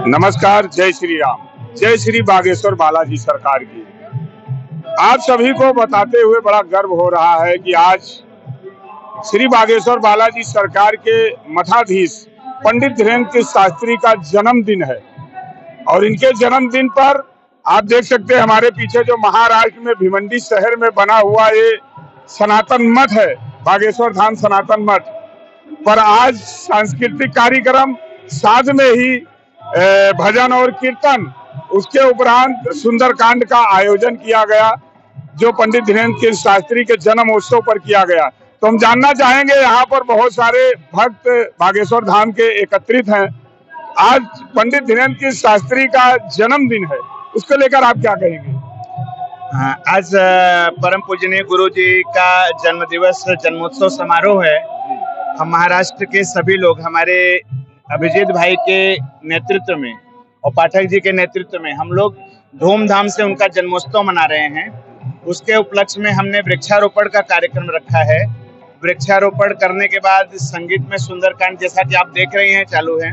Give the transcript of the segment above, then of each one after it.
नमस्कार, जय श्री राम, जय श्री बागेश्वर बालाजी सरकार की। आप सभी को बताते हुए बड़ा गर्व हो रहा है कि आज श्री बागेश्वर बालाजी सरकार के मठाधीश पंडित धीरेन्द्र शास्त्री का जन्मदिन है और इनके जन्मदिन पर आप देख सकते हैं हमारे पीछे जो महाराष्ट्र में भिवंडी शहर में बना हुआ ये सनातन मठ है, बागेश्वर धाम सनातन मठ पर आज सांस्कृतिक कार्यक्रम, साथ में ही भजन और कीर्तन, उसके उपरांत सुंदरकांड का आयोजन किया गया जो पंडित धीरेन्द्र शास्त्री के जन्मोत्सव पर किया गया। तो हम जानना चाहेंगे, यहाँ पर बहुत सारे भक्त बागेश्वर धाम के एकत्रित हैं। आज पंडित धीरेन्द्र शास्त्री का जन्मदिन है, उसको लेकर आप क्या कहेंगे? आज परम पूजनीय गुरु जी का जन्म दिवस जन्मोत्सव समारोह है। हम महाराष्ट्र के सभी लोग हमारे अभिजीत भाई के नेतृत्व में और पाठक जी के नेतृत्व में हम लोग धूमधाम से उनका जन्मोत्सव मना रहे हैं। उसके उपलक्ष्य में हमने वृक्षारोपण का कार्यक्रम रखा है। वृक्षारोपण करने के बाद संगीत में सुंदरकांड, जैसा कि आप देख रहे हैं, चालू है।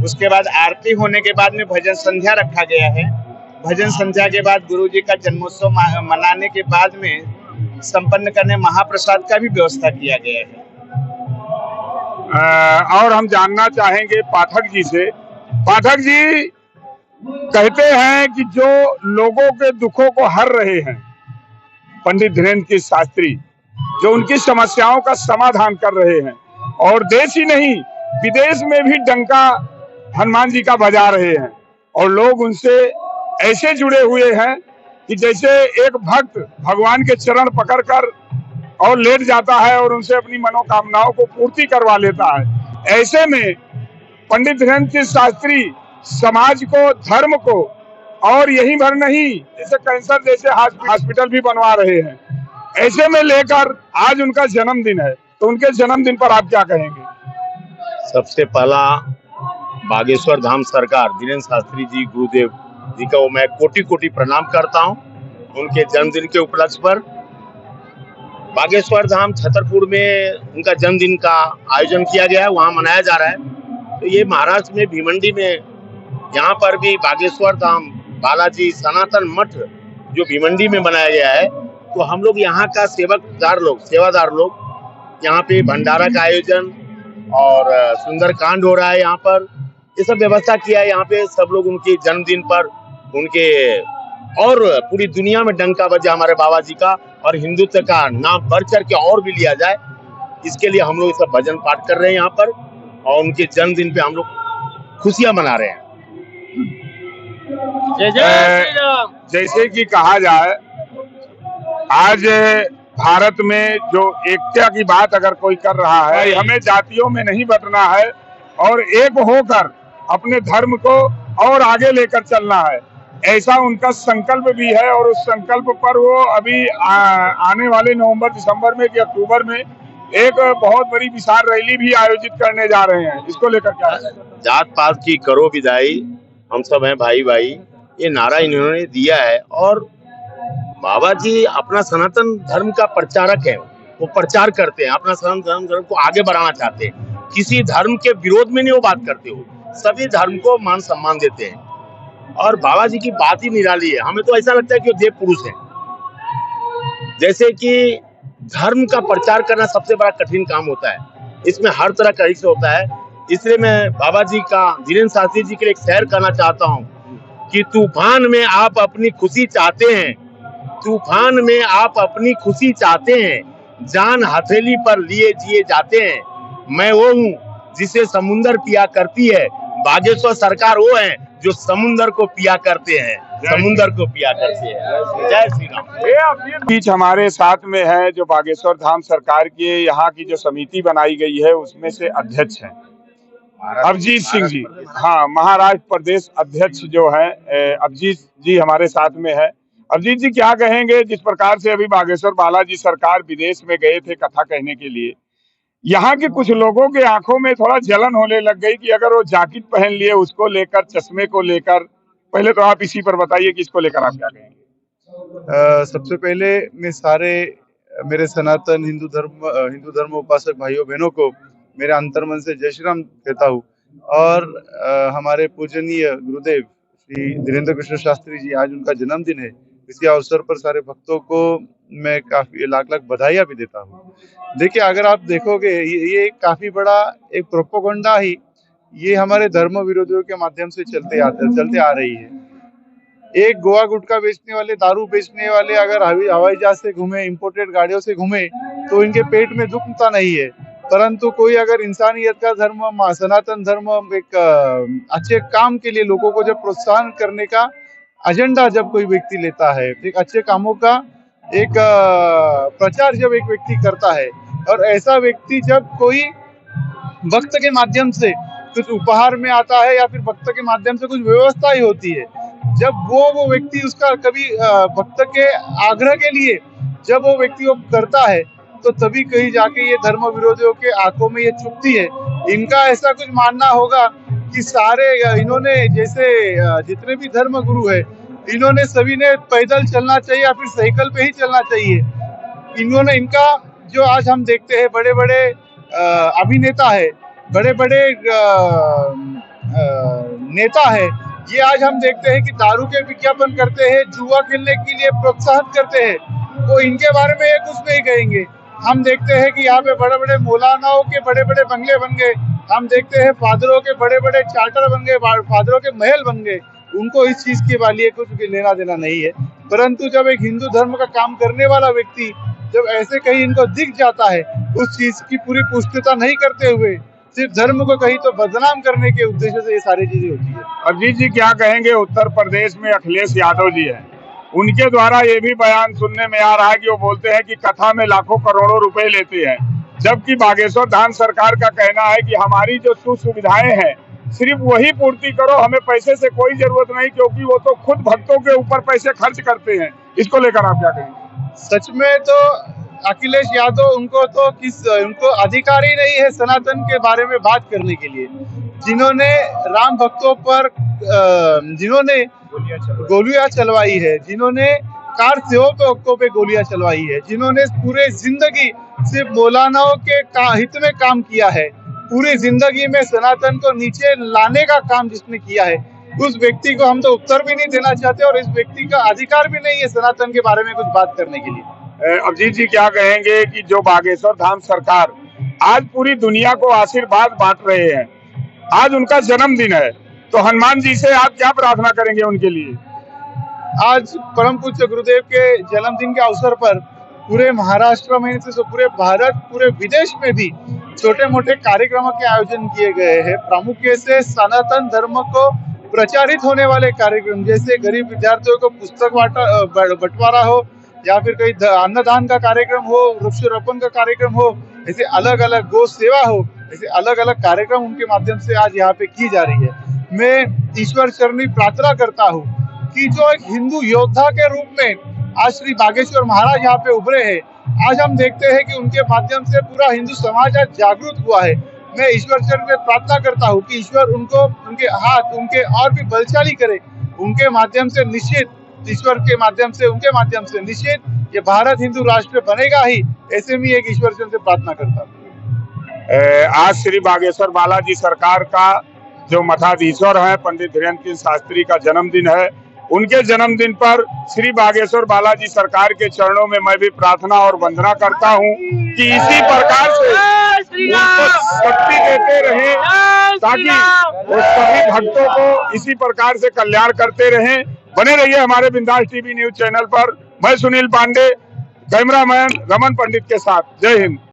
उसके बाद आरती होने के बाद में भजन संध्या रखा गया है। भजन संध्या के बाद गुरु जी का जन्मोत्सव मनाने के बाद में संपन्न करने महाप्रसाद का भी व्यवस्था किया गया है। और हम जानना चाहेंगे पाठक जी से, पाठक जी कहते हैं कि जो लोगों के दुखों को हर रहे हैं पंडित धीरेन्द्र शास्त्री, जो उनकी समस्याओं का समाधान कर रहे हैं और देश ही नहीं विदेश में भी डंका हनुमान जी का बजा रहे हैं और लोग उनसे ऐसे जुड़े हुए हैं कि जैसे एक भक्त भगवान के चरण पकड़कर और लेट जाता है और उनसे अपनी मनोकामनाओं को पूर्ति करवा लेता है। ऐसे में पंडित धीरेन्द्र शास्त्री समाज को, धर्म को और यही भर नहीं, जैसे कैंसर जैसे हॉस्पिटल भी बनवा रहे हैं, ऐसे में लेकर आज उनका जन्मदिन है, तो उनके जन्मदिन पर आप क्या कहेंगे? सबसे पहला बागेश्वर धाम सरकार धीरेन्द्र शास्त्री जी गुरुदेव जी का मैं कोटि कोटि प्रणाम करता हूं। उनके जन्मदिन के उपलक्ष्य पर बागेश्वर धाम छतरपुर में उनका जन्मदिन का आयोजन किया गया है, वहाँ मनाया जा रहा है। तो ये महाराष्ट्र में भिवंडी में यहाँ पर भी बागेश्वर धाम बालाजी सनातन मठ जो भिवंडी में बनाया गया है, तो हम लोग यहाँ का सेवादार लोग यहाँ पे भंडारा का आयोजन और सुंदरकांड हो रहा है। यहाँ पर ये सब व्यवस्था किया है। यहाँ पे सब लोग उनके जन्मदिन पर उनके और पूरी दुनिया में डंका बजे हमारे बाबा जी का और हिंदुत्व का नाम बढ़ चढ़ के और भी लिया जाए, इसके लिए हम लोग सब भजन पाठ कर रहे हैं यहाँ पर और उनके जन्मदिन पे हम लोग खुशियां मना रहे हैं। जैसे कि कहा जाए, आज भारत में जो एकता की बात अगर कोई कर रहा है, हमें जातियों में नहीं बंटना है और एक होकर अपने धर्म को और आगे लेकर चलना है, ऐसा उनका संकल्प भी है। और उस संकल्प पर वो अभी आने वाले नवंबर, दिसंबर में कि अक्टूबर में एक बहुत बड़ी विशाल रैली भी आयोजित करने जा रहे हैं। इसको लेकर क्या है? जात पात की करो विदाई, हम सब हैं भाई भाई, ये नारा इन्होंने दिया है। और बाबा जी अपना सनातन धर्म का प्रचारक है, वो प्रचार करते हैं, अपना सनातन धर्म को आगे बढ़ाना चाहते हैं। किसी धर्म के विरोध में नहीं वो बात करते हो, सभी धर्म को मान सम्मान देते हैं और बाबा जी की बात ही निराली है। हमें तो ऐसा लगता है कि वो देव पुरुष है। जैसे कि धर्म का प्रचार करना सबसे बड़ा कठिन काम होता है, इसमें हर तरह का रिस्क होता है। इसलिए मैं बाबा जी का, धीरेन्द्र शास्त्री जी के लिए एक शेर कहना चाहता हूँ कि तूफान में आप अपनी खुशी चाहते हैं, तूफान में आप अपनी खुशी चाहते हैं, जान हथेली पर लिए जिए जाते हैं। मैं वो हूँ जिसे समुंदर पिया करती है, बागेश्वर सरकार वो है जो समुंदर को पिया करते हैं, समुंदर को पिया करते हैं। जय श्री राम। बीच हमारे साथ में है जो बागेश्वर धाम सरकार की यहाँ की जो समिति बनाई गई है उसमें से अध्यक्ष हैं अभिजीत सिंह जी। हाँ, महाराष्ट्र प्रदेश अध्यक्ष जो है अभिजीत जी हमारे साथ में है। अभिजीत जी क्या कहेंगे, जिस प्रकार से अभी बागेश्वर बालाजी सरकार विदेश में गए थे कथा कहने के लिए, यहाँ के कुछ लोगों के आंखों में थोड़ा जलन होने लग गई कि अगर वो जैकेट पहन लिए, उसको लेकर, चश्मे को लेकर, पहले तो आप इसी पर बताइए कि इसको लेकर आप क्या कहेंगे? सबसे पहले मैं सारे मेरे सनातन हिंदू धर्म उपासक भाइयों बहनों को मेरे अंतर्मन से जय श्री राम कहता हूँ और हमारे पूजनीय गुरुदेव श्री धीरेन्द्र कृष्ण शास्त्री जी, आज उनका जन्मदिन है। इसी अवसर पर सारे भक्तों को मैं काफी लाख लाख बधाइयाँ भी देता हूँ। देखिए, अगर आप देखोगे ये काफी बड़ा एक प्रोपोगंडा ही ये हमारे धर्म विरोधियों के माध्यम से चलते आ रही है। एक गोवा गुटखा बेचने वाले, दारू बेचने वाले अगर हवाई जहाज से घूमे, इंपोर्टेड गाड़ियों से घूमे तो इनके पेट में दुखता नहीं है। परंतु कोई अगर इंसानियत का धर्म, सनातन धर्म, एक अच्छे काम के लिए लोगों को जब प्रोत्साहन करने का एजेंडा जब कोई व्यक्ति लेता है, एक अच्छे कामों का एक प्रचार जब एक व्यक्ति करता है, और ऐसा व्यक्ति जब कोई भक्त के माध्यम से कुछ उपहार में आता है या फिर भक्त के माध्यम से कुछ व्यवस्था ही होती है, जब वो व्यक्ति उसका कभी भक्त के आग्रह के लिए जब वो व्यक्ति वो करता है, तो तभी कहीं जाके ये धर्म विरोधियों के आंखों में ये चुभती है। इनका ऐसा कुछ मानना होगा कि सारे इन्होंने जैसे जितने भी धर्म गुरु है, इन्होंने सभी ने पैदल चलना चाहिए या फिर साइकिल पे ही चलना चाहिए। इन्होंने इनका जो आज हम देखते हैं बड़े बड़े अभिनेता है, बड़े बड़े नेता है, ये आज हम देखते हैं कि दारू के विज्ञापन करते हैं, जुआ खेलने के लिए प्रोत्साहित करते हैं, तो इनके बारे में ये कुछ नहीं कहेंगे। हम देखते हैं कि यहाँ पे बड़े बड़े मौलानाओं के बड़े बड़े बंगले बन गए, हम देखते हैं फादरों के बड़े बड़े चार्टर बन गए, फादरों के महल बन गए। उनको इस चीज के लिए कुछ लेना देना नहीं है। परंतु जब एक हिंदू धर्म का काम करने वाला व्यक्ति जब ऐसे कहीं इनको दिख जाता है, उस चीज की पूरी पुष्टता नहीं करते हुए सिर्फ धर्म को कहीं तो बदनाम करने के उद्देश्य से ये सारी चीजें होती है। अजीत जी क्या कहेंगे? उत्तर प्रदेश में अखिलेश यादव जी हैं, उनके द्वारा ये भी बयान सुनने में आ रहा है कि वो बोलते हैं कि कथा में लाखों करोड़ों रुपए लेते हैं, जबकि बागेश्वर धाम सरकार का कहना है कि हमारी जो सुख सुविधाएं हैं सिर्फ वही पूर्ति करो, हमें पैसे से कोई जरूरत नहीं, क्योंकि वो तो खुद भक्तों के ऊपर पैसे खर्च करते हैं। इसको लेकर आप क्या कहेंगे? सच में तो अखिलेश यादव उनको अधिकार ही नहीं है सनातन के बारे में बात करने के लिए। जिन्होंने राम भक्तों पर जिन्होंने गोलियां चलवाई है, जिन्होंने कार सेवकों पे गोलियां चलवाई है, जिन्होंने पूरे जिंदगी सिर्फ मौलानाओं के हित में काम किया है, पूरी जिंदगी में सनातन को नीचे लाने का काम जिसने किया है, उस व्यक्ति को हम तो उत्तर भी नहीं देना चाहते और इस व्यक्ति का अधिकार भी नहीं है सनातन के बारे में कुछ बात करने के लिए। अजीत जी क्या कहेंगे कि जो बागेश्वर धाम सरकार आज पूरी दुनिया को आशीर्वाद बांट रहे हैं, आज उनका जन्मदिन है, तो हनुमान जी से आप क्या प्रार्थना करेंगे उनके लिए? आज परम पूज्य गुरुदेव के जन्मदिन के अवसर पर पूरे महाराष्ट्र में से पूरे भारत, पूरे विदेश में भी छोटे मोटे कार्यक्रमों के आयोजन किए गए हैं। प्रामुख्य से सनातन धर्म को प्रचारित होने वाले कार्यक्रम, जैसे गरीब विद्यार्थियों को पुस्तक बंटवारा हो या फिर कोई अन्नदान का कार्यक्रम हो, वृक्षारोपण का कार्यक्रम हो, ऐसे अलग अलग गो सेवा हो, ऐसे अलग अलग कार्यक्रम उनके माध्यम से आज यहाँ पे की जा रही है। मैं ईश्वर चरणी प्रार्थना करता हूँ कि जो एक हिंदू योद्धा के रूप में आज श्री बागेश्वर महाराज यहाँ पे उभरे हैं, आज हम देखते हैं कि उनके माध्यम से पूरा हिंदू समाज आज जागरूक हुआ है। मैं ईश्वर चरण में प्रार्थना करता हूँ कि ईश्वर उनको, उनके हाथ, उनके और भी बलशाली करे। उनके माध्यम से निश्चित, ईश्वर के माध्यम से, उनके माध्यम से निश्चित ये भारत हिंदू राष्ट्र बनेगा ही। ऐसे में एक ईश्वर चरण से प्रार्थना करता हूँ। आज श्री बागेश्वर बालाजी सरकार का जो मठाधीश्वर है पंडित धीरेन्द्र कृष्ण शास्त्री का जन्मदिन है। उनके जन्मदिन पर श्री बागेश्वर बालाजी सरकार के चरणों में मैं भी प्रार्थना और वंदना करता हूं कि इसी प्रकार से उनको शक्ति देते रहें, ताकि वो सभी भक्तों को इसी प्रकार से कल्याण करते रहें। बने रहिए हमारे बिंदास टीवी न्यूज चैनल पर। मैं सुनील पांडे, कैमरामैन रमन पंडित के साथ। जय हिंद।